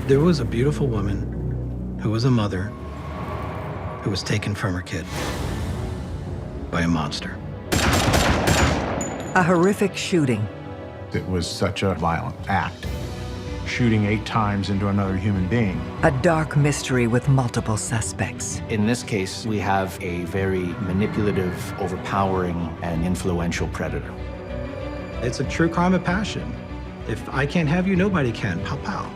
There was a beautiful woman who was a mother who was taken from her kid by a monster. A horrific shooting. It was such a violent act. Shooting 8 times into another human being. A dark mystery with multiple suspects. In this case, we have a very manipulative, overpowering, and influential predator. It's a true crime of passion. If I can't have you, nobody can. Pow, pow.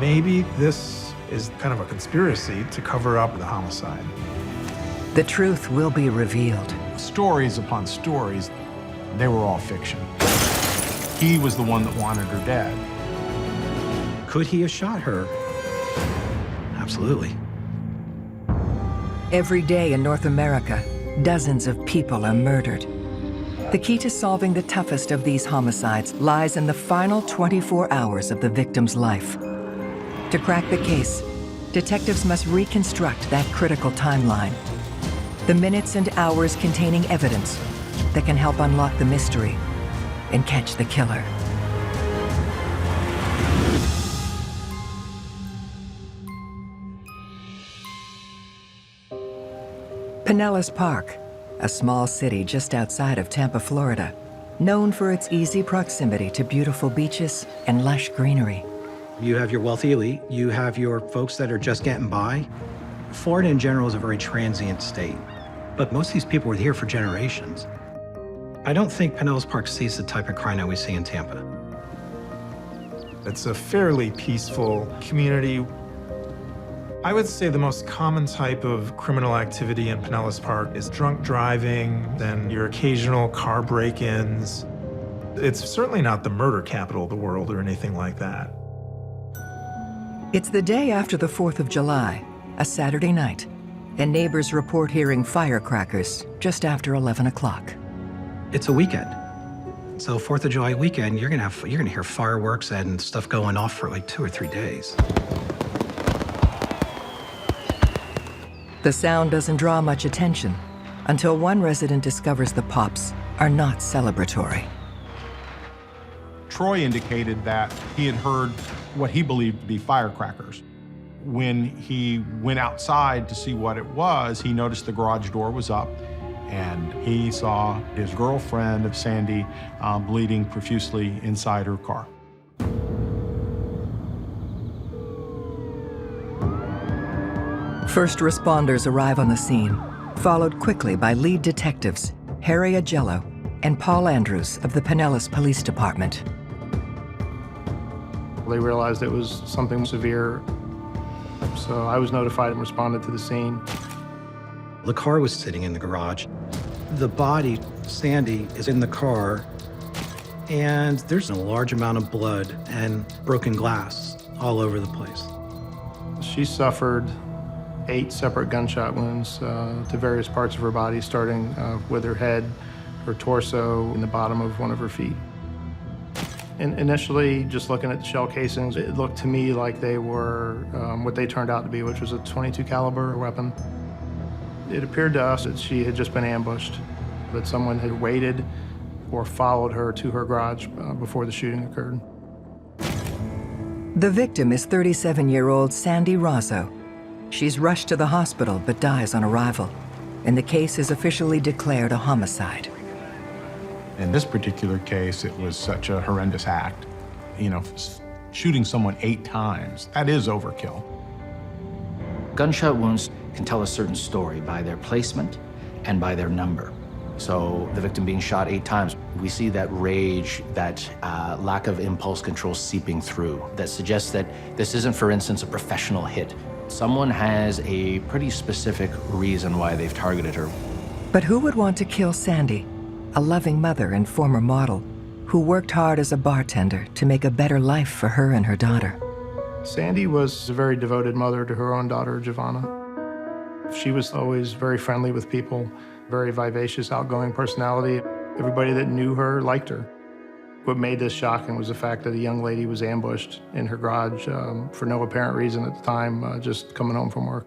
Maybe this is kind of a conspiracy to cover up the homicide. The truth will be revealed. Stories upon stories, they were all fiction. He was the one that wanted her dead. Could he have shot her? Absolutely. Every day in North America, dozens of people are murdered. The key to solving the toughest of these homicides lies in the final 24 hours of the victim's life. To crack the case, detectives must reconstruct that critical timeline. The minutes and hours containing evidence that can help unlock the mystery and catch the killer. Pinellas Park, a small city just outside of Tampa, Florida, known for its easy proximity to beautiful beaches and lush greenery. You have your wealthy elite, you have your folks that are just getting by. Florida in general is a very transient state, but most of these people were here for generations. I don't think Pinellas Park sees the type of crime that we see in Tampa. It's a fairly peaceful community. I would say the most common type of criminal activity in Pinellas Park is drunk driving, then your occasional car break-ins. It's certainly not the murder capital of the world or anything like that. It's the day after the 4th of July, a Saturday night, and neighbors report hearing firecrackers just after 11 o'clock. It's a weekend. So 4th of July weekend, you're gonna hear fireworks and stuff going off for like 2 or 3 days. The sound doesn't draw much attention until one resident discovers the pops are not celebratory. Troy indicated that he had heard what he believed to be firecrackers. When he went outside to see what it was, he noticed the garage door was up, and he saw his girlfriend, Sandy, bleeding profusely inside her car. First responders arrive on the scene, followed quickly by lead detectives Harry Agello and Paul Andrews of the Pinellas Police Department. They realized it was something severe, so I was notified and responded to the scene. The car was sitting in the garage. The body, Sandy, is in the car, and there's a large amount of blood and broken glass all over the place. She suffered 8 separate gunshot wounds to various parts of her body, starting with her head, her torso, and the bottom of one of her feet. And initially, just looking at the shell casings, it looked to me like they were what they turned out to be, which was a .22 caliber weapon. It appeared to us that she had just been ambushed, that someone had waited or followed her to her garage before the shooting occurred. The victim is 37-year-old Sandy Razzo. She's rushed to the hospital but dies on arrival, and the case is officially declared a homicide. In this particular case, it was such a horrendous act. You know, shooting someone 8 times, that is overkill. Gunshot wounds can tell a certain story by their placement and by their number. So the victim being shot 8 times, we see that rage, that lack of impulse control seeping through. That suggests that this isn't, for instance, a professional hit. Someone has a pretty specific reason why they've targeted her. But who would want to kill Sandy, a loving mother and former model who worked hard as a bartender to make a better life for her and her daughter? Sandy was a very devoted mother to her own daughter, Giovanna. She was always very friendly with people, very vivacious, outgoing personality. Everybody that knew her liked her. What made this shocking was the fact that a young lady was ambushed in her garage for no apparent reason at the time, just coming home from work.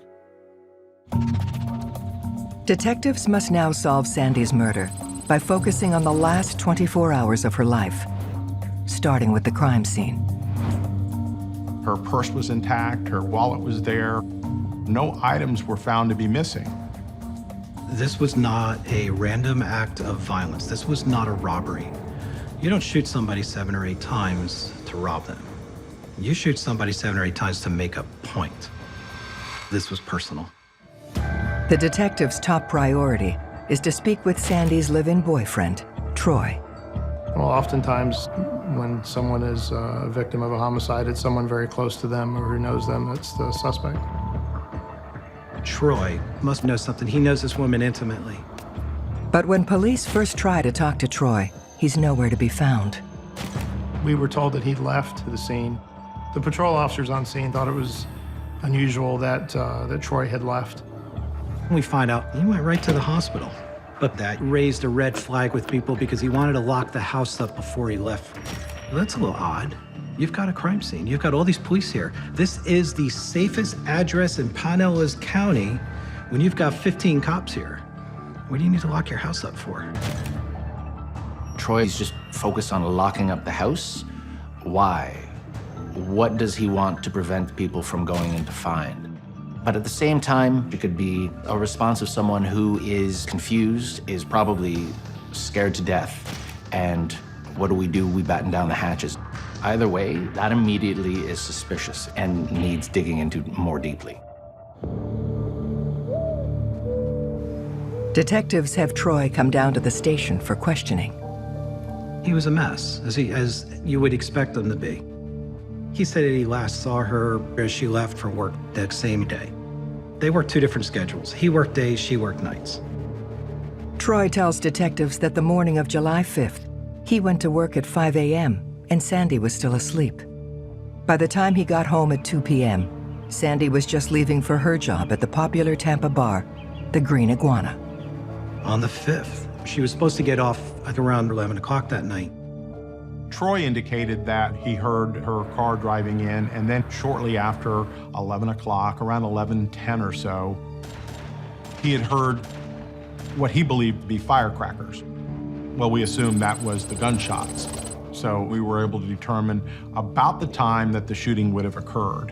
Detectives must now solve Sandy's murder by focusing on the last 24 hours of her life, starting with the crime scene. Her purse was intact, her wallet was there. No items were found to be missing. This was not a random act of violence. This was not a robbery. You don't shoot somebody 7 or 8 times to rob them. You shoot somebody 7 or 8 times to make a point. This was personal. The detective's top priority is to speak with Sandy's live-in boyfriend, Troy. Well, oftentimes when someone is a victim of a homicide, it's someone very close to them or who knows them that's the suspect. Troy must know something. He knows this woman intimately. But when police first try to talk to Troy, he's nowhere to be found. We were told that he'd left the scene. The patrol officers on scene thought it was unusual that Troy had left. We find out he went right to the hospital. But that raised a red flag with people because he wanted to lock the house up before he left. Well, that's a little odd. You've got a crime scene. You've got all these police here. This is the safest address in Pinellas County when you've got 15 cops here. What do you need to lock your house up for? Troy's just focused on locking up the house. Why? What does he want to prevent people from going in to find? But at the same time, it could be a response of someone who is confused, is probably scared to death. And what do? We batten down the hatches. Either way, that immediately is suspicious and needs digging into more deeply. Detectives have Troy come down to the station for questioning. He was a mess, as you would expect him to be. He said that he last saw her as she left for work that same day. They worked 2 different schedules. He worked days, she worked nights. Troy tells detectives that the morning of July 5th, he went to work at 5 a.m. and Sandy was still asleep. By the time he got home at 2 p.m., Sandy was just leaving for her job at the popular Tampa bar, the Green Iguana. On the 5th, she was supposed to get off at around 11 o'clock that night. Troy indicated that he heard her car driving in, and then shortly after 11 o'clock, around 11:10 or so, he had heard what he believed to be firecrackers. Well, we assumed that was the gunshots. So we were able to determine about the time that the shooting would have occurred.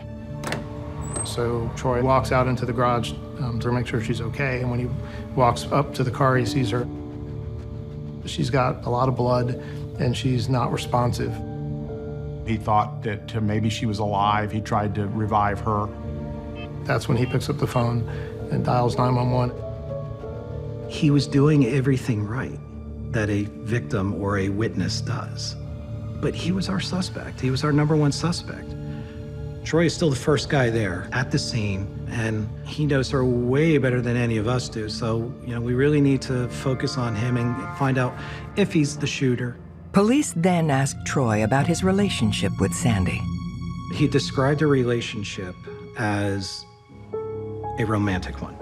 So Troy walks out into the garage to make sure she's okay, and when he walks up to the car, he sees her. She's got a lot of blood, and she's not responsive. He thought that maybe she was alive. He tried to revive her. That's when he picks up the phone and dials 911. He was doing everything right that a victim or a witness does. But he was our suspect. He was our #1 suspect. Troy is still the first guy there at the scene, and he knows her way better than any of us do. So, we really need to focus on him and find out if he's the shooter. Police then asked Troy about his relationship with Sandy. He described a relationship as a romantic one.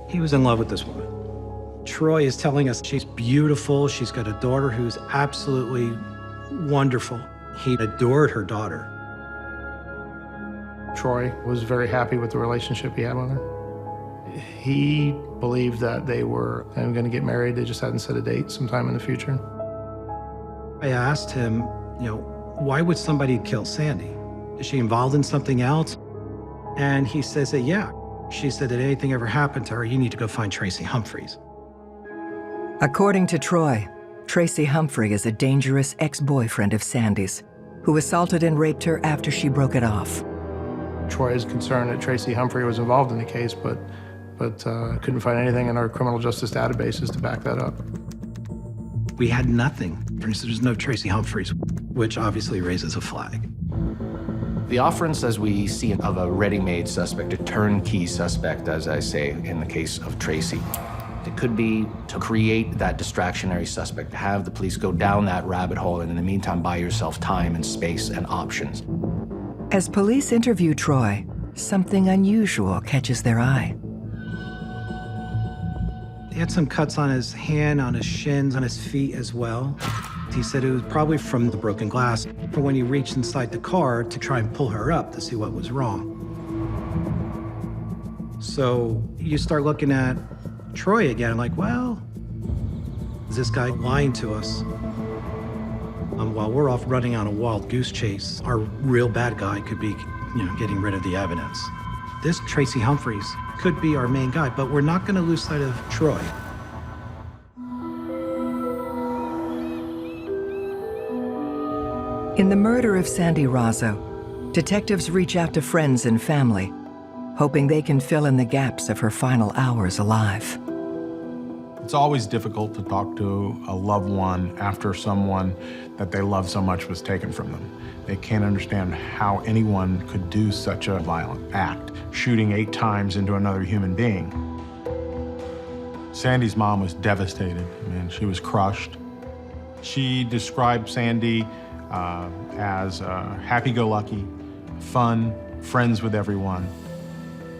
He was in love with this woman. Troy is telling us she's beautiful. She's got a daughter who's absolutely wonderful. He adored her daughter. Troy was very happy with the relationship he had with her. He believed that they were going to get married. They just hadn't set a date sometime in the future. I asked him, why would somebody kill Sandy? Is she involved in something else? And he says that, yeah. She said that anything ever happened to her, you need to go find Tracy Humphreys. According to Troy, Tracy Humphrey is a dangerous ex-boyfriend of Sandy's, who assaulted and raped her after she broke it off. Troy is concerned that Tracy Humphrey was involved in the case, but couldn't find anything in our criminal justice databases to back that up. We had nothing. There's no Tracy Humphreys, which obviously raises a flag. The offerance, as we see of a ready-made suspect, a turnkey suspect, as I say, in the case of Tracy. It could be to create that distractionary suspect, to have the police go down that rabbit hole, and in the meantime, buy yourself time and space and options. As police interview Troy, something unusual catches their eye. He had some cuts on his hand, on his shins, on his feet as well. He said it was probably from the broken glass, for when he reached inside the car to try and pull her up to see what was wrong. So you start looking at Troy again, like, well, is this guy lying to us? While we're off running on a wild goose chase, our real bad guy could be, getting rid of the evidence. This Tracy Humphreys could be our main guy, but we're not going to lose sight of Troy. In the murder of Sandy Razzo, detectives reach out to friends and family, hoping they can fill in the gaps of her final hours alive. It's always difficult to talk to a loved one after someone that they love so much was taken from them. They can't understand how anyone could do such a violent act, shooting 8 times into another human being. Sandy's mom was devastated. She was crushed. She described Sandy as happy-go-lucky, fun, friends with everyone.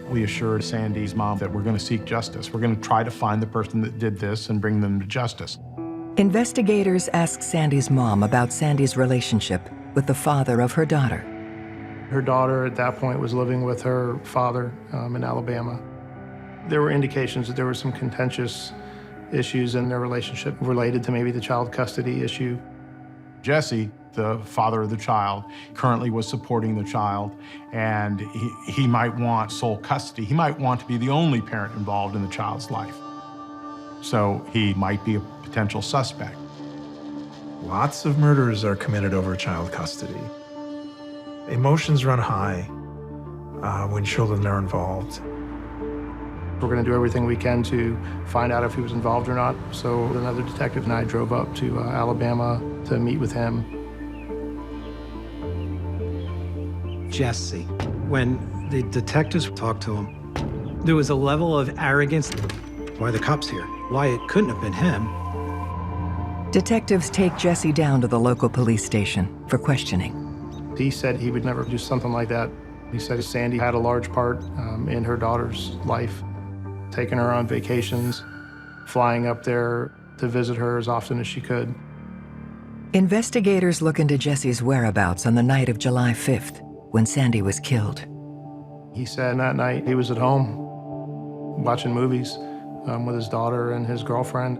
We assured Sandy's mom that we're going to seek justice. We're going to try to find the person that did this and bring them to justice. Investigators asked Sandy's mom about Sandy's relationship with the father of her daughter. Her daughter at that point was living with her father in Alabama. There were indications that there were some contentious issues in their relationship related to maybe the child custody issue. Jesse, the father of the child, currently was supporting the child, and he might want sole custody. He might want to be the only parent involved in the child's life. So he might be a potential suspect. Lots of murders are committed over child custody. Emotions run high when children are involved. We're going to do everything we can to find out if he was involved or not. So another detective and I drove up to Alabama to meet with him. Jesse, when the detectives talked to him, there was a level of arrogance. Why are the cops here? Why it couldn't have been him? Detectives take Jesse down to the local police station for questioning. He said he would never do something like that. He said Sandy had a large part in her daughter's life, taking her on vacations, flying up there to visit her as often as she could. Investigators look into Jesse's whereabouts on the night of July 5th, when Sandy was killed. He said that night he was at home watching movies with his daughter and his girlfriend.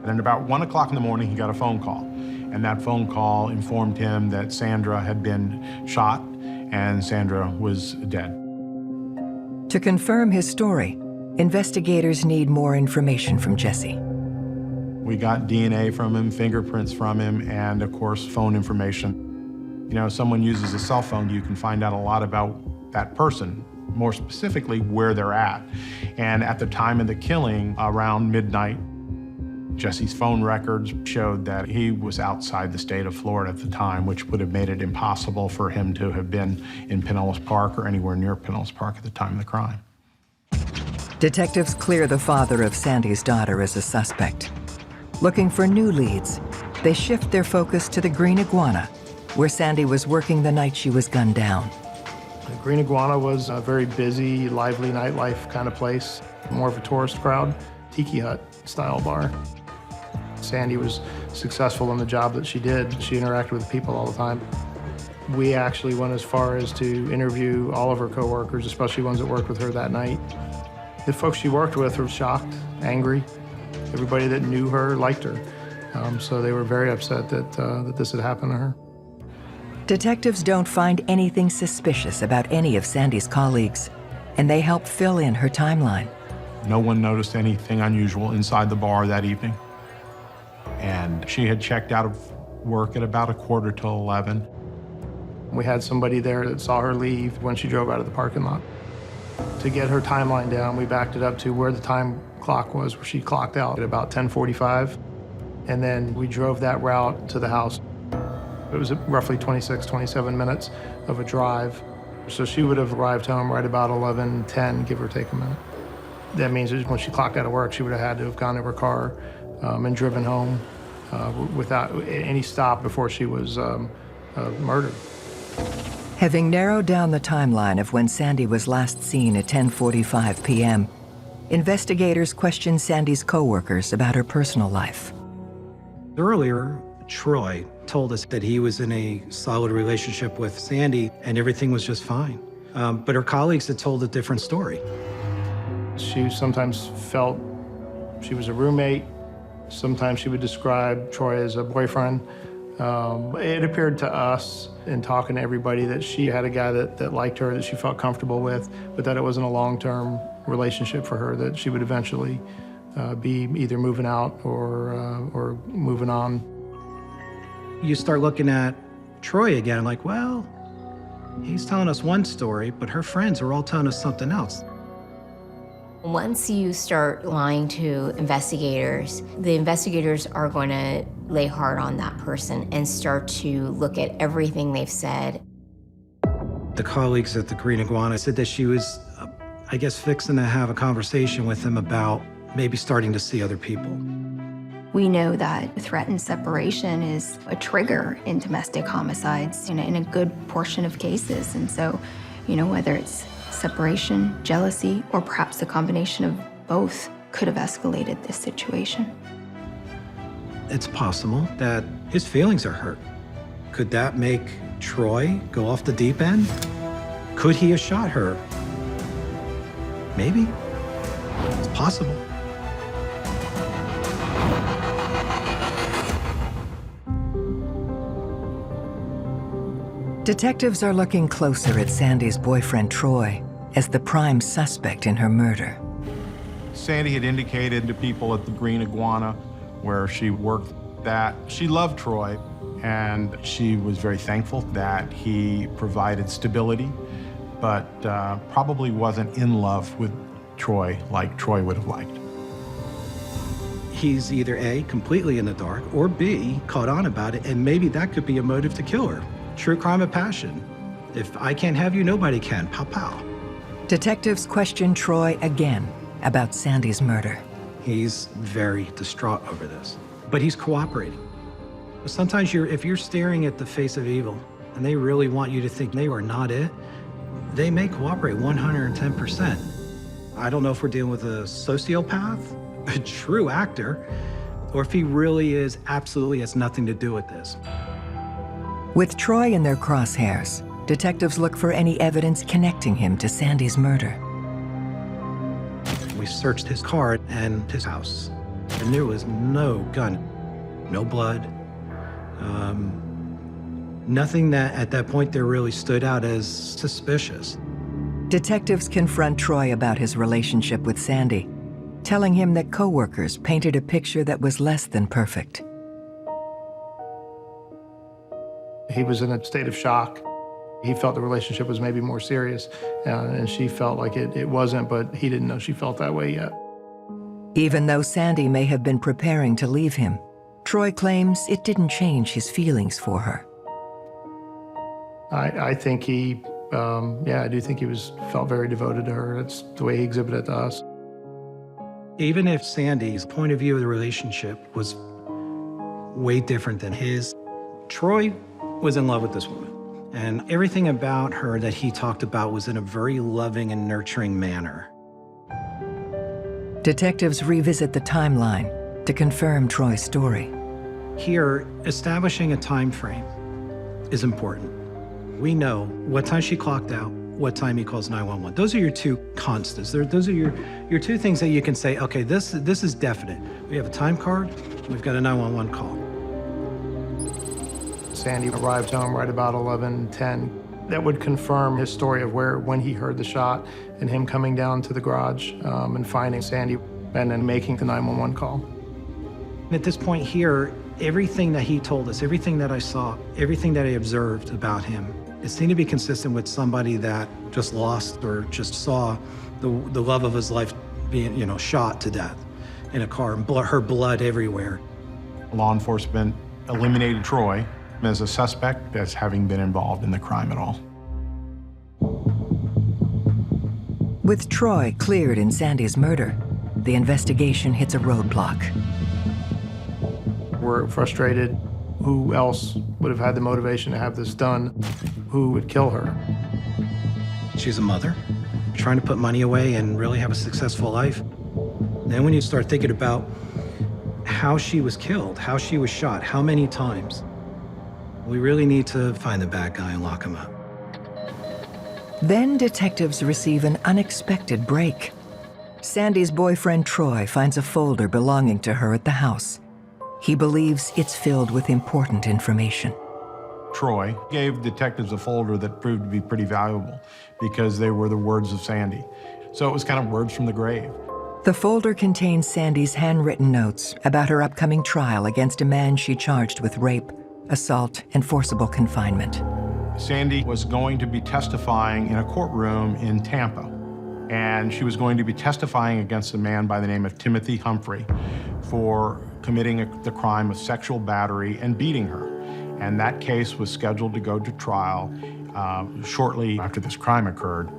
And at about 1 o'clock in the morning, he got a phone call. And that phone call informed him that Sandra had been shot and Sandra was dead. To confirm his story, investigators need more information from Jesse. We got DNA from him, fingerprints from him, and of course, phone information. Someone uses a cell phone, you can find out a lot about that person, more specifically where they're at. And at the time of the killing, around midnight, Jesse's phone records showed that he was outside the state of Florida at the time, which would have made it impossible for him to have been in Pinellas Park or anywhere near Pinellas Park at the time of the crime. Detectives clear the father of Sandy's daughter as a suspect. Looking for new leads, they shift their focus to the Green Iguana, where Sandy was working the night she was gunned down. The Green Iguana was a very busy, lively nightlife kind of place, more of a tourist crowd, tiki hut style bar. Sandy was successful in the job that she did. She interacted with people all the time. We actually went as far as to interview all of her coworkers, especially ones that worked with her that night. The folks she worked with were shocked, angry. Everybody that knew her liked her. So they were very upset that this had happened to her. Detectives don't find anything suspicious about any of Sandy's colleagues, and they help fill in her timeline. No one noticed anything unusual inside the bar that evening. And she had checked out of work at about 11:15. We had somebody there that saw her leave when she drove out of the parking lot. To get her timeline down, we backed it up to where the time clock was, where she clocked out at about 10:45. And then we drove that route to the house. It was roughly 26, 27 minutes of a drive. So she would have arrived home right about 11:10, give or take a minute. That means that when she clocked out of work, she would have had to have gone to her car and driven home without any stop before she was murdered. Having narrowed down the timeline of when Sandy was last seen at 10:45 p.m., investigators questioned Sandy's coworkers about her personal life. Earlier, Troy told us that he was in a solid relationship with Sandy and everything was just fine. But her colleagues had told a different story. She sometimes felt she was a roommate. Sometimes she would describe Troy as a boyfriend. It appeared to us in talking to everybody that she had a guy that liked her, that she felt comfortable with, but that it wasn't a long-term relationship for her, that she would eventually be either moving out or moving on. You start looking at Troy again, like, well, he's telling us one story, but her friends are all telling us something else. Once you start lying to investigators, the investigators are going to lay hard on that person and start to look at everything they've said. The colleagues at the Green Iguana said that she was, I guess, fixing to have a conversation with him about maybe starting to see other people. We know that threatened separation is a trigger in domestic homicides in a good portion of cases. And so, whether it's separation, jealousy, or perhaps a combination of both could have escalated this situation. It's possible that his feelings are hurt. Could that make Troy go off the deep end? Could he have shot her? Maybe. It's possible. Detectives are looking closer at Sandy's boyfriend, Troy, as the prime suspect in her murder. Sandy had indicated to people at the Green Iguana, where she worked, that she loved Troy, and she was very thankful that he provided stability, but probably wasn't in love with Troy like Troy would have liked. He's either A, completely in the dark, or B, caught on about it, and maybe that could be a motive to kill her. True crime of passion. If I can't have you, nobody can. Pow, pow. Detectives question Troy again about Sandy's murder. He's very distraught over this, but he's cooperating. Sometimes if you're staring at the face of evil and they really want you to think they are not it, they may cooperate 110%. I don't know if we're dealing with a sociopath, a true actor, or if he really is absolutely has nothing to do with this. With Troy in their crosshairs, detectives look for any evidence connecting him to Sandy's murder. We searched his car and his house, and there was no gun, no blood, nothing that at that point there really stood out as suspicious. Detectives confront Troy about his relationship with Sandy, telling him that coworkers painted a picture that was less than perfect. He was in a state of shock. He felt the relationship was maybe more serious, and she felt like it wasn't, but he didn't know she felt that way yet. Even though Sandy may have been preparing to leave him, Troy claims it didn't change his feelings for her. I think I do think he felt very devoted to her. That's the way he exhibited it to us. Even if Sandy's point of view of the relationship was way different than his, Troy was in love with this woman. And everything about her that he talked about was in a very loving and nurturing manner. Detectives revisit the timeline to confirm Troy's story. Here, establishing a time frame is important. We know what time she clocked out, what time he calls 911. Those are your two constants. Those are your two things that you can say, okay, this is definite. We have a time card, we've got a 911 call. Sandy arrived home right about 11:10. That would confirm his story of when he heard the shot and him coming down to the garage and finding Sandy and then making the 911 call. At this point here, everything that he told us, everything that I saw, everything that I observed about him, it seemed to be consistent with somebody that just lost or just saw the love of his life being, shot to death in a car and her blood everywhere. Law enforcement eliminated Troy as a suspect as having been involved in the crime at all. With Troy cleared in Sandy's murder, the investigation hits a roadblock. We're frustrated. Who else would have had the motivation to have this done? Who would kill her? She's a mother, trying to put money away and really have a successful life. Then when you start thinking about how she was killed, how she was shot, how many times, we really need to find the bad guy and lock him up. Then detectives receive an unexpected break. Sandy's boyfriend, Troy, finds a folder belonging to her at the house. He believes it's filled with important information. Troy gave detectives a folder that proved to be pretty valuable because they were the words of Sandy. So it was kind of words from the grave. The folder contains Sandy's handwritten notes about her upcoming trial against a man she charged with rape, assault, and forcible confinement. Sandy was going to be testifying in a courtroom in Tampa, and she was going to be testifying against a man by the name of Timothy Humphrey for committing the crime of sexual battery and beating her. And that case was scheduled to go to trial shortly after this crime occurred.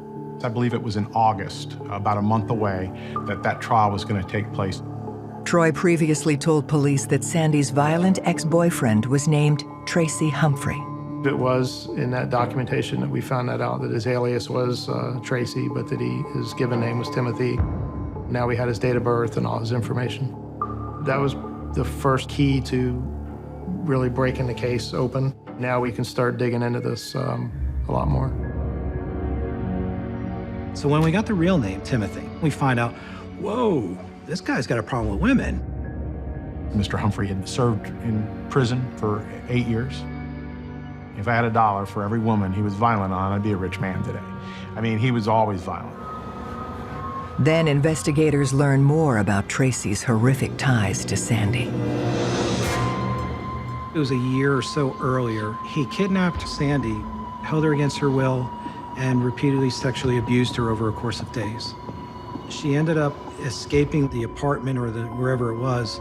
I believe it was in August, about a month away, that trial was going to take place. Troy previously told police that Sandy's violent ex-boyfriend was named Tracy Humphrey. It was in that documentation that we found that out, that his alias was Tracy, but that his given name was Timothy. Now we had his date of birth and all his information. That was the first key to really breaking the case open. Now we can start digging into this a lot more. So when we got the real name, Timothy, we find out, whoa, this guy's got a problem with women. Mr. Humphrey had served in prison for 8 years. If I had $1 for every woman he was violent on, I'd be a rich man today. I mean, he was always violent. Then investigators learn more about Tracy's horrific ties to Sandy. It was a year or so earlier. He kidnapped Sandy, held her against her will, and repeatedly sexually abused her over a course of days. She ended up escaping the apartment or wherever it was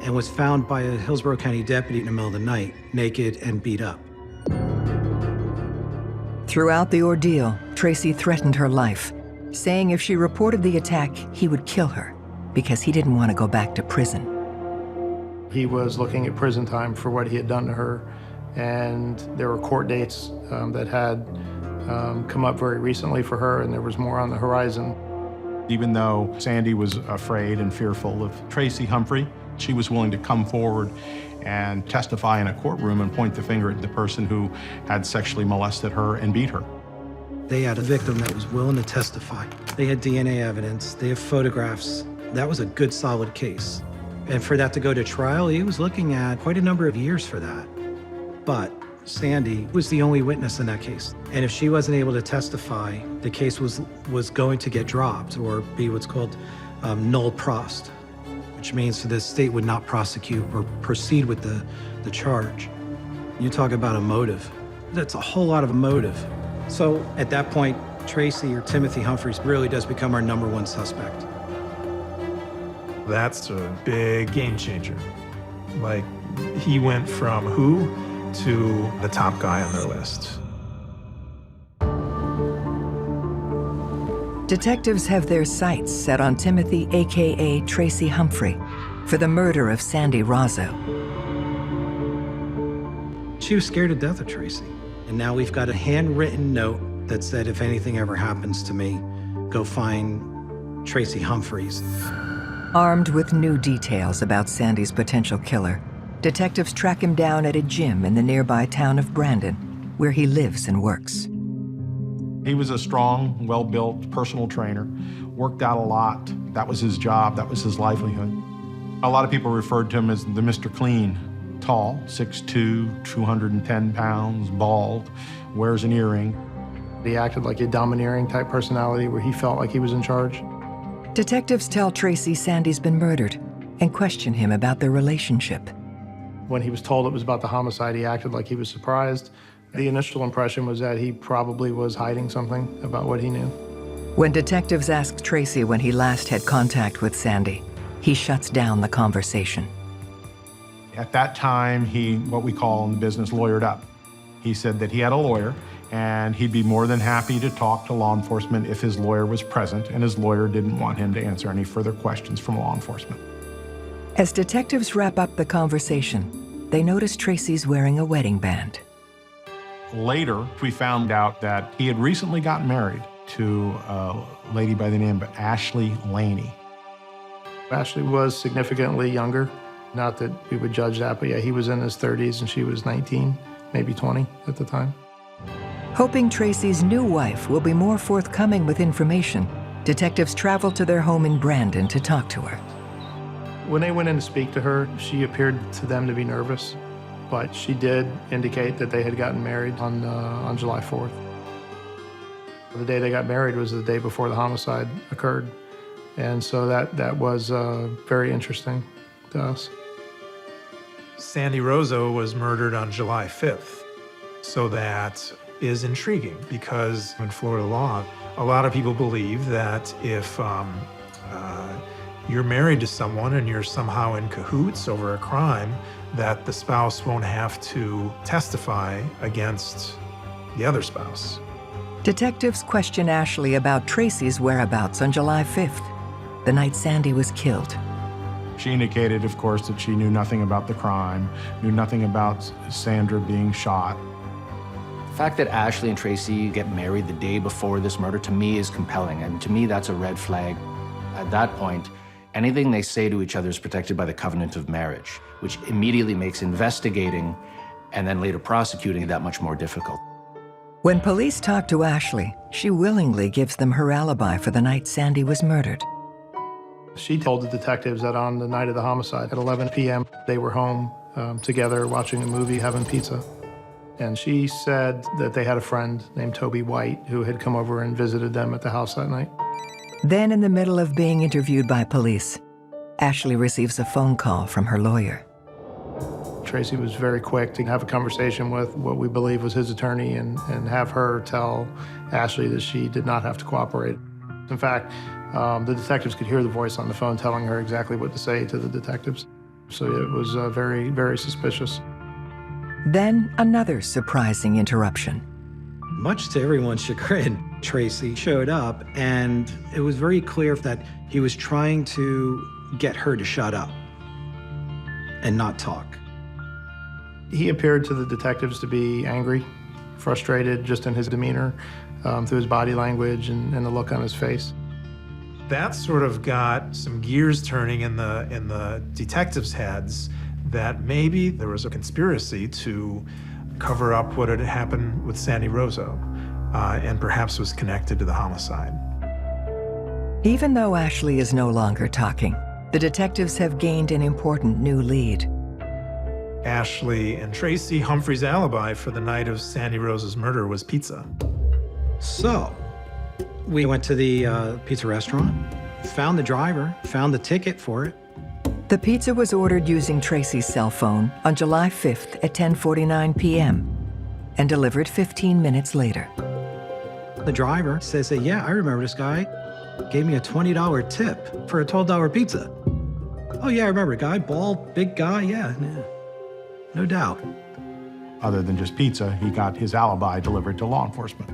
and was found by a Hillsborough County deputy in the middle of the night, naked and beat up. Throughout the ordeal, Tracy threatened her life, saying if she reported the attack, he would kill her because he didn't want to go back to prison. He was looking at prison time for what he had done to her, and there were court dates that had come up very recently for her, and there was more on the horizon. Even though Sandy was afraid and fearful of Tracy Humphrey, she was willing to come forward and testify in a courtroom and point the finger at the person who had sexually molested her and beat her. They had a victim that was willing to testify. They had DNA evidence, they have photographs. That was a good, solid case. And for that to go to trial, he was looking at quite a number of years for that. But Sandy was the only witness in that case. And if she wasn't able to testify, the case was going to get dropped or be what's called null prost, which means the state would not prosecute or proceed with the charge. You talk about a motive. That's a whole lot of motive. So at that point, Tracy or Timothy Humphreys really does become our #1 suspect. That's a big game changer. Like, he went from who to the top guy on their list. Detectives have their sights set on Timothy, aka Tracy Humphrey, for the murder of Sandy Razzo. She was scared to death of Tracy. And now we've got a handwritten note that said, if anything ever happens to me, go find Tracy Humphreys. Armed with new details about Sandy's potential killer, detectives track him down at a gym in the nearby town of Brandon, where he lives and works. He was a strong, well-built personal trainer, worked out a lot. That was his job, that was his livelihood. A lot of people referred to him as the Mr. Clean. Tall, 6'2", 210 pounds, bald, wears an earring. He acted like a domineering type personality where he felt like he was in charge. Detectives tell Tracy Sandy's been murdered and question him about their relationship. When he was told it was about the homicide, he acted like he was surprised. The initial impression was that he probably was hiding something about what he knew. When detectives ask Tracy when he last had contact with Sandy, he shuts down the conversation. At that time, he, what we call in the business, lawyered up. He said that he had a lawyer, and he'd be more than happy to talk to law enforcement if his lawyer was present, and his lawyer didn't want him to answer any further questions from law enforcement. As detectives wrap up the conversation, they notice Tracy's wearing a wedding band. Later, we found out that he had recently gotten married to a lady by the name of Ashley Laney. Ashley was significantly younger. Not that we would judge that, but yeah, he was in his 30s and she was 19, maybe 20 at the time. Hoping Tracy's new wife will be more forthcoming with information, detectives travel to their home in Brandon to talk to her. When they went in to speak to her, she appeared to them to be nervous, but she did indicate that they had gotten married on July 4th. The day they got married was the day before the homicide occurred, and so that was very interesting to us. Sandy Rosso was murdered on July 5th, so that is intriguing because in Florida law, a lot of people believe that if you're married to someone and you're somehow in cahoots over a crime, that the spouse won't have to testify against the other spouse. Detectives question Ashley about Tracy's whereabouts on July 5th, the night Sandy was killed. She indicated, of course, that she knew nothing about the crime, knew nothing about Sandra being shot. The fact that Ashley and Tracy get married the day before this murder, to me, is compelling, and to me, that's a red flag. At that point, anything they say to each other is protected by the covenant of marriage, which immediately makes investigating and then later prosecuting that much more difficult. When police talk to Ashley, she willingly gives them her alibi for the night Sandy was murdered. She told the detectives that on the night of the homicide, at 11 p.m., they were home together watching a movie, having pizza. And she said that they had a friend named Toby White who had come over and visited them at the house that night. Then, in the middle of being interviewed by police, Ashley receives a phone call from her lawyer. Tracy was very quick to have a conversation with what we believe was his attorney and have her tell Ashley that she did not have to cooperate. In fact, the detectives could hear the voice on the phone telling her exactly what to say to the detectives. So it was very, very suspicious. Then, another surprising interruption. Much to everyone's chagrin, Tracy showed up, and it was very clear that he was trying to get her to shut up and not talk. He appeared to the detectives to be angry, frustrated just in his demeanor, through his body language and the look on his face. That sort of got some gears turning in the detectives' heads that maybe there was a conspiracy to cover up what had happened with Sandy Rosso, and perhaps was connected to the homicide. Even though Ashley is no longer talking, the detectives have gained an important new lead. Ashley and Tracy Humphrey's alibi for the night of Sandy Rosso's murder was pizza. So, we went to the pizza restaurant, found the driver, found the ticket for it. The pizza was ordered using Tracy's cell phone on July 5th at 10:49 p.m. and delivered 15 minutes later. The driver says that, yeah, I remember this guy. Gave me a $20 tip for a $12 pizza. Oh yeah, I remember, guy, bald, big guy, yeah, no doubt. Other than just pizza, he got his alibi delivered to law enforcement.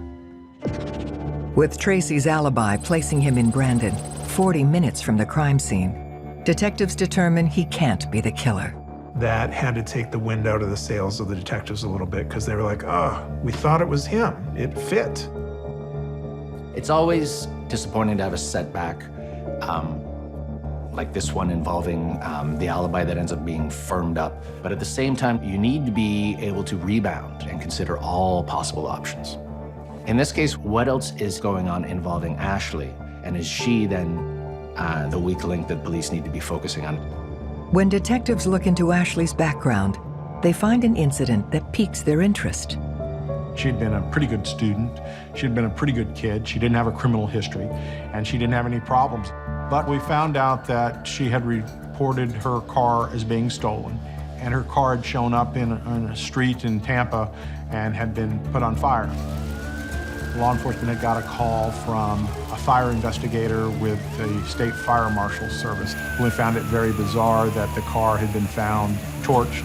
With Tracy's alibi placing him in Brandon, 40 minutes from the crime scene, detectives determine he can't be the killer. That had to take the wind out of the sails of the detectives a little bit because they were like, oh, we thought it was him. It fit. It's always disappointing to have a setback like this one involving the alibi that ends up being firmed up. But at the same time, you need to be able to rebound and consider all possible options. In this case, what else is going on involving Ashley? And is she then the weak link that police need to be focusing on? When detectives look into Ashley's background, they find an incident that piques their interest. She'd been a pretty good student. She'd been a pretty good kid. She didn't have a criminal history, and she didn't have any problems. But we found out that she had reported her car as being stolen, and her car had shown up in a street in Tampa and had been put on fire. Law enforcement had got a call from a fire investigator with the State Fire Marshal's Service, who had found it very bizarre that the car had been found torched.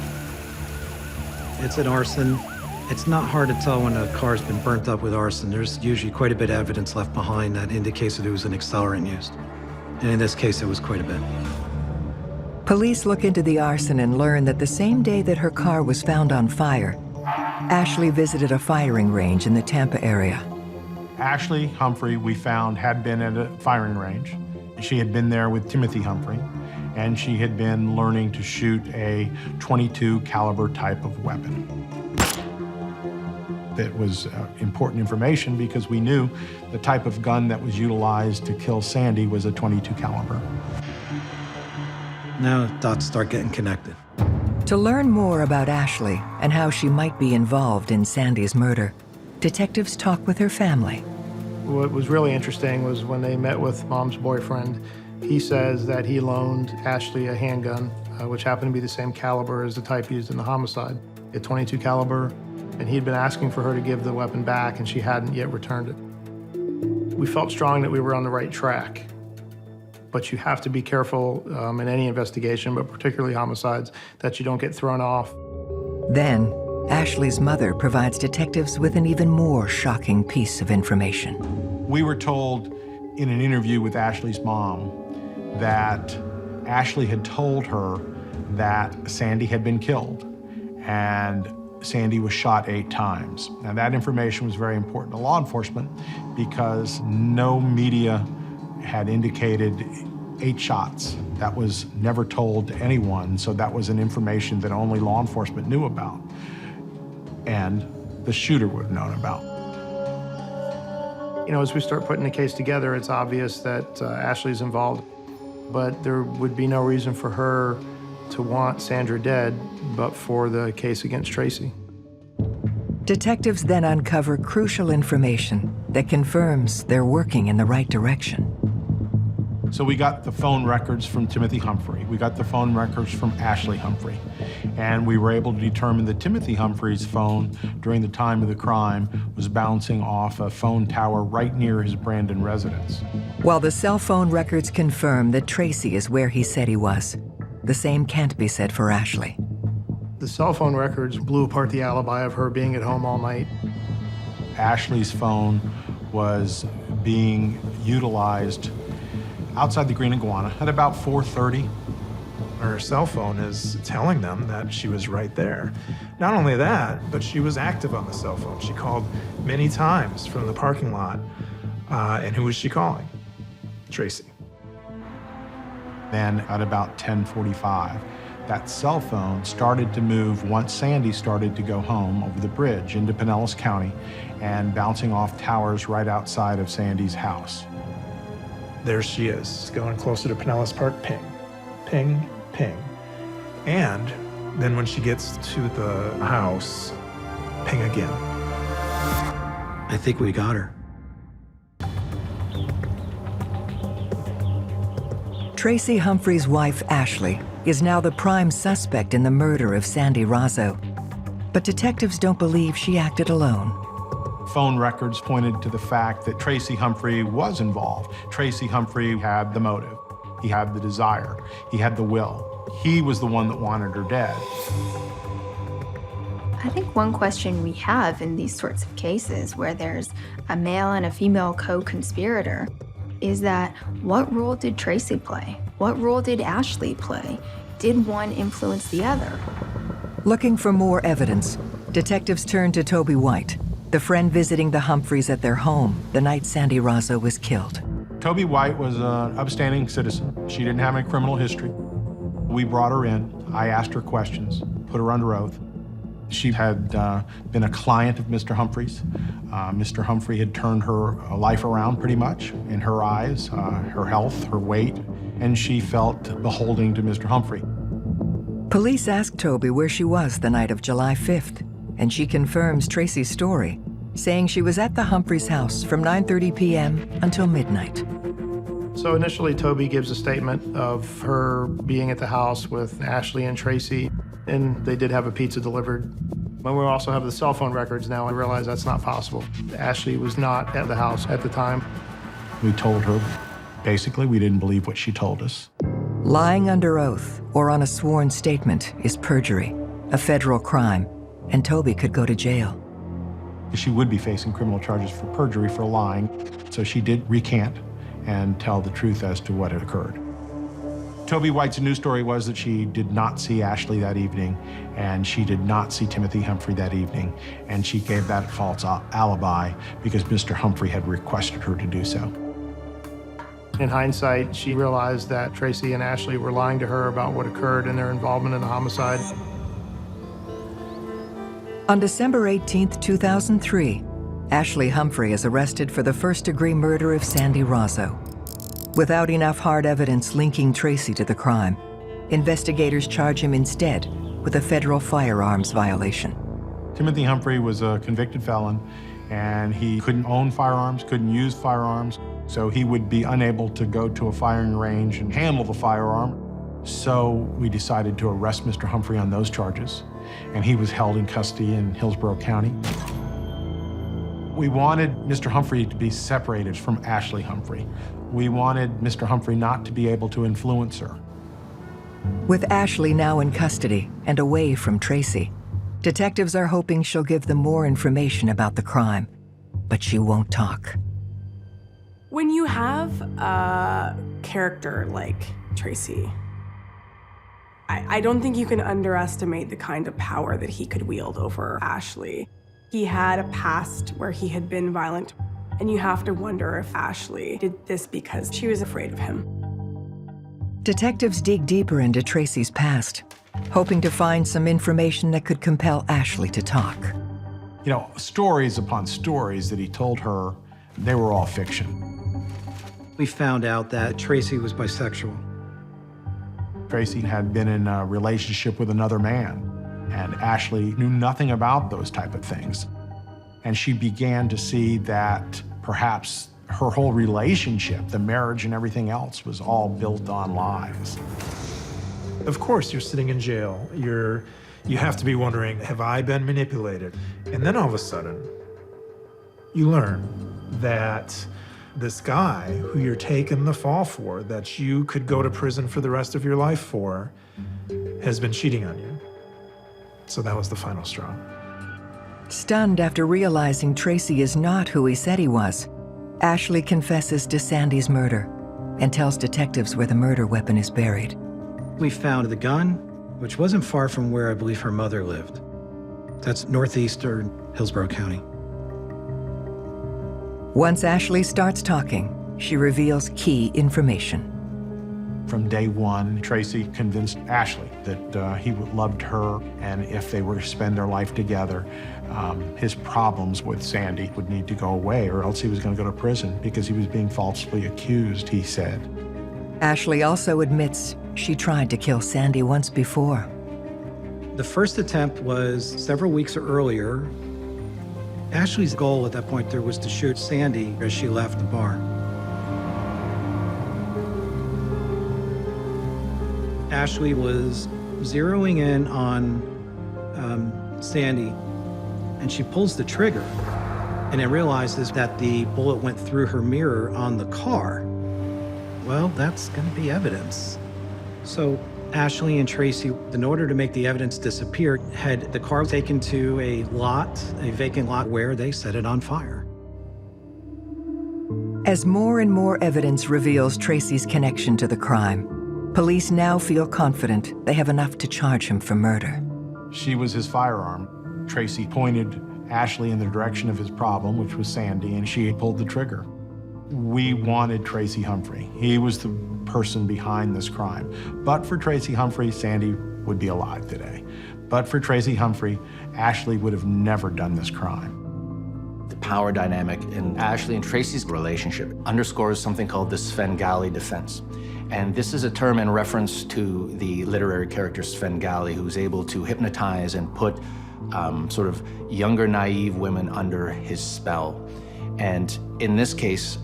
It's an arson. It's not hard to tell when a car's been burnt up with arson. There's usually quite a bit of evidence left behind that indicates that there was an accelerant used. And in this case, it was quite a bit. Police look into the arson and learn that the same day that her car was found on fire, Ashley visited a firing range in the Tampa area. Ashley Humphrey, we found, had been at a firing range. She had been there with Timothy Humphrey, and she had been learning to shoot a .22 caliber type of weapon. That was important information because we knew the type of gun that was utilized to kill Sandy was a .22 caliber. Now dots start getting connected. To learn more about Ashley and how she might be involved in Sandy's murder, detectives talk with her family. What was really interesting was when they met with Mom's boyfriend, he says that he loaned Ashley a handgun, which happened to be the same caliber as the type used in the homicide, a .22 caliber, and he'd been asking for her to give the weapon back, and she hadn't yet returned it. We felt strong that we were on the right track, but you have to be careful in any investigation, but particularly homicides, that you don't get thrown off. Then, Ashley's mother provides detectives with an even more shocking piece of information. We were told in an interview with Ashley's mom that Ashley had told her that Sandy had been killed and Sandy was shot 8 times. Now that information was very important to law enforcement because no media had indicated 8 shots. That was never told to anyone, so that was an information that only law enforcement knew about and the shooter would have known about. You know, as we start putting the case together, it's obvious that Ashley's involved, but there would be no reason for her to want Sandra dead, but for the case against Tracy. Detectives then uncover crucial information that confirms they're working in the right direction. So we got the phone records from Timothy Humphrey. We got the phone records from Ashley Humphrey. And we were able to determine that Timothy Humphrey's phone during the time of the crime was bouncing off a phone tower right near his Brandon residence. While the cell phone records confirm that Tracy is where he said he was, the same can't be said for Ashley. The cell phone records blew apart the alibi of her being at home all night. Ashley's phone was being utilized outside the Green Iguana at about 4:30. Her cell phone is telling them that she was right there. Not only that, but she was active on the cell phone. She called many times from the parking lot. And who was she calling? Tracy. Then at about 10:45, that cell phone started to move once Sandy started to go home over the bridge into Pinellas County and bouncing off towers right outside of Sandy's house. There she is, going closer to Pinellas Park, ping, ping, ping. And then when she gets to the house, ping again. I think we got her. Tracy Humphrey's wife, Ashley, is now the prime suspect in the murder of Sandy Razzo. But detectives don't believe she acted alone. Phone records pointed to the fact that Tracy Humphrey was involved. Tracy Humphrey had the motive. He had the desire. He had the will. He was the one that wanted her dead. I think one question we have in these sorts of cases where there's a male and a female co-conspirator is that what role did Tracy play? What role did Ashley play? Did one influence the other? Looking for more evidence, detectives turn to Toby White, the friend visiting the Humphreys at their home the night Sandy Razzo was killed. Toby White was an upstanding citizen. She didn't have any criminal history. We brought her in. I asked her questions, put her under oath. She had been a client of Mr. Humphrey's. Mr. Humphrey had turned her life around pretty much in her eyes, her health, her weight, and she felt beholding to Mr. Humphrey. Police asked Toby where she was the night of July 5th, and she confirms Tracy's story, saying she was at the Humphreys' house from 9:30 p.m. until midnight. So initially, Toby gives a statement of her being at the house with Ashley and Tracy, and they did have a pizza delivered. But we also have the cell phone records now, and realize that's not possible. Ashley was not at the house at the time. We told her, basically, we didn't believe what she told us. Lying under oath or on a sworn statement is perjury, a federal crime, and Toby could go to jail. She would be facing criminal charges for perjury for lying, so she did recant and tell the truth as to what had occurred. Toby White's news story was that she did not see Ashley that evening, and she did not see Timothy Humphrey that evening, and she gave that false alibi because Mr. Humphrey had requested her to do so. In hindsight, she realized that Tracy and Ashley were lying to her about what occurred and their involvement in the homicide. On December 18, 2003, Ashley Humphrey is arrested for the first-degree murder of Sandy Razzo. Without enough hard evidence linking Tracy to the crime, Investigators charge him instead with a federal firearms violation. Timothy Humphrey was a convicted felon, and he couldn't own firearms, couldn't use firearms, so he would be unable to go to a firing range and handle the firearm. So we decided to arrest Mr. Humphrey on those charges, and he was held in custody in Hillsborough County. We wanted Mr. Humphrey to be separated from Ashley Humphrey. We wanted Mr. Humphrey not to be able to influence her. With Ashley now in custody and away from Tracy, detectives are hoping she'll give them more information about the crime, but she won't talk. When you have a character like Tracy, I don't think you can underestimate the kind of power that he could wield over Ashley. He had a past where he had been violent, and you have to wonder if Ashley did this because she was afraid of him. Detectives dig deeper into Tracy's past, hoping to find some information that could compel Ashley to talk. You know, stories upon stories that he told her, they were all fiction. We found out that Tracy was bisexual. Tracy had been in a relationship with another man, and Ashley knew nothing about those type of things. And she began to see that perhaps her whole relationship, the marriage and everything else, was all built on lies. Of course, you're sitting in jail. You have to be wondering, have I been manipulated? And then all of a sudden, you learn that this guy who you're taking the fall for, that you could go to prison for the rest of your life for, has been cheating on you. So that was the final straw. Stunned after realizing Tracy is not who he said he was, Ashley confesses to Sandy's murder and tells detectives where the murder weapon is buried. We found the gun, which wasn't far from where I believe her mother lived. That's northeastern Hillsborough County. Once Ashley starts talking, she reveals key information. From day one, Tracy convinced Ashley that he loved her, and if they were to spend their life together, his problems with Sandy would need to go away, or else he was going to go to prison because he was being falsely accused, he said. Ashley also admits she tried to kill Sandy once before. The first attempt was several weeks earlier. Ashley's goal at that point there was to shoot Sandy as she left the bar. Ashley was zeroing in on Sandy, and she pulls the trigger, and then realizes that the bullet went through her mirror on the car. Well, that's going to be evidence. So Ashley and Tracy, in order to make the evidence disappear, had the car taken to a vacant lot, where they set it on fire. As more and more evidence reveals Tracy's connection to the crime, police now feel confident they have enough to charge him for murder. She was his firearm. Tracy pointed Ashley in the direction of his problem, which was Sandy, and she pulled the trigger. We wanted Tracy Humphrey. He was the person behind this crime. But for Tracy Humphrey, Sandy would be alive today. But for Tracy Humphrey, Ashley would have never done this crime. The power dynamic in Ashley and Tracy's relationship underscores something called the Svengali defense. And this is a term in reference to the literary character Svengali, who's able to hypnotize and put sort of younger, naive women under his spell. And in this case,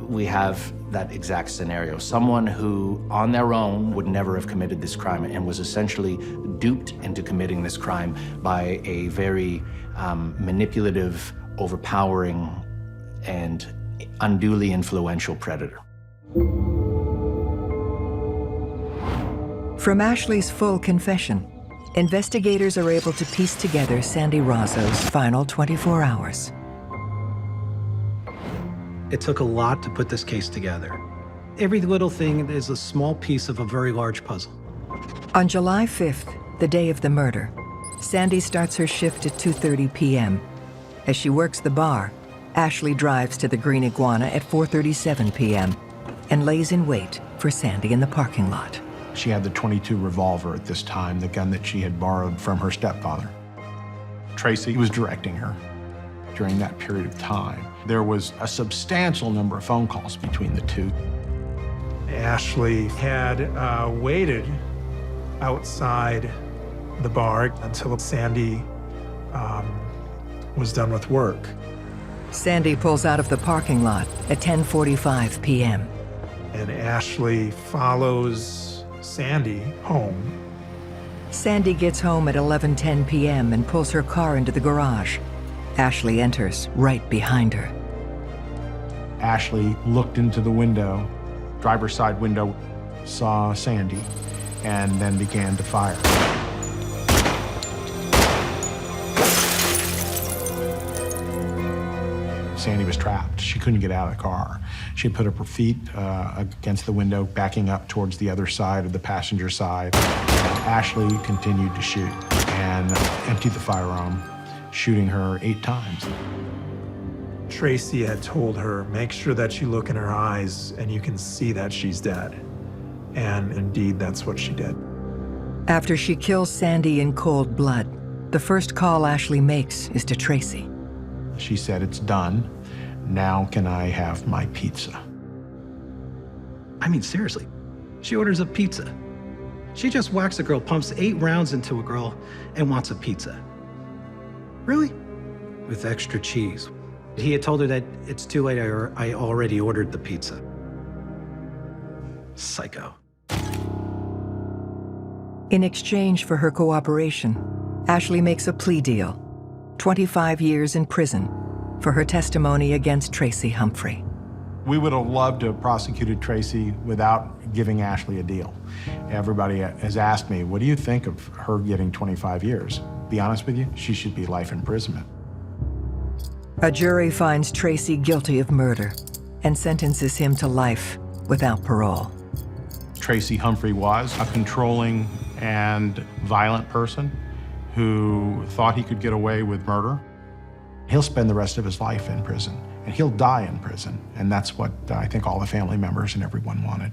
we have that exact scenario. Someone who, on their own, would never have committed this crime and was essentially duped into committing this crime by a very manipulative, overpowering, and unduly influential predator. From Ashley's full confession, investigators are able to piece together Sandy Razzo's final 24 hours. It took a lot to put this case together. Every little thing is a small piece of a very large puzzle. On July 5th, the day of the murder, Sandy starts her shift at 2:30 p.m. As she works the bar, Ashley drives to the Green Iguana at 4:37 p.m. and lays in wait for Sandy in the parking lot. She had the .22 revolver at this time, the gun that she had borrowed from her stepfather. Tracy was directing her during that period of time. There was a substantial number of phone calls between the two. Ashley had waited outside the bar until Sandy was done with work. Sandy pulls out of the parking lot at 10:45 p.m. And Ashley follows Sandy home. Sandy gets home at 11:10 p.m. and pulls her car into the garage. Ashley enters right behind her. Ashley looked into the window, driver's side window, saw Sandy, and then began to fire. Sandy was trapped. She couldn't get out of the car. She had put up her feet against the window, backing up towards the other side of the passenger side. Ashley continued to shoot and emptied the firearm, shooting her 8 times. Tracy had told her, make sure that you look in her eyes and you can see that she's dead. And indeed, that's what she did. After she kills Sandy in cold blood, the first call Ashley makes is to Tracy. She said, "It's done. Now can I have my pizza?" I mean, seriously, she orders a pizza. She just whacks a girl, pumps 8 rounds into a girl, and wants a pizza. Really? With extra cheese. He had told her that it's too late, I already ordered the pizza. Psycho. In exchange for her cooperation, Ashley makes a plea deal, 25 years in prison for her testimony against Tracy Humphrey. We would have loved to have prosecuted Tracy without giving Ashley a deal. Everybody has asked me, what do you think of her getting 25 years? Be honest with you, she should be life imprisonment. A jury finds Tracy guilty of murder and sentences him to life without parole. Tracy Humphrey was a controlling and violent person who thought he could get away with murder. He'll spend the rest of his life in prison, and he'll die in prison. And that's what I think all the family members and everyone wanted.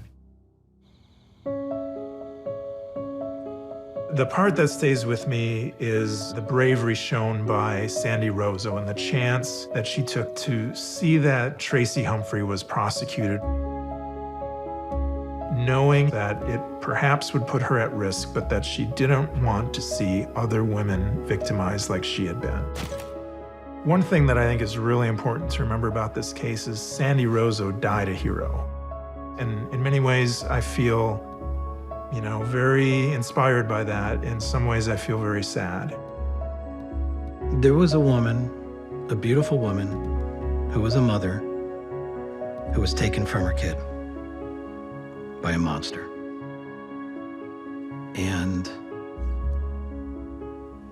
The part that stays with me is the bravery shown by Sandy Rozo and the chance that she took to see that Tracy Humphrey was prosecuted, knowing that it perhaps would put her at risk, but that she didn't want to see other women victimized like she had been. One thing that I think is really important to remember about this case is Sandy Rozo died a hero. And in many ways, I feel, very inspired by that. In some ways, I feel very sad. There was a woman, a beautiful woman, who was a mother, who was taken from her kid by a monster. And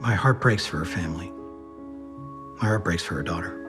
my heart breaks for her family. My heart breaks for her daughter.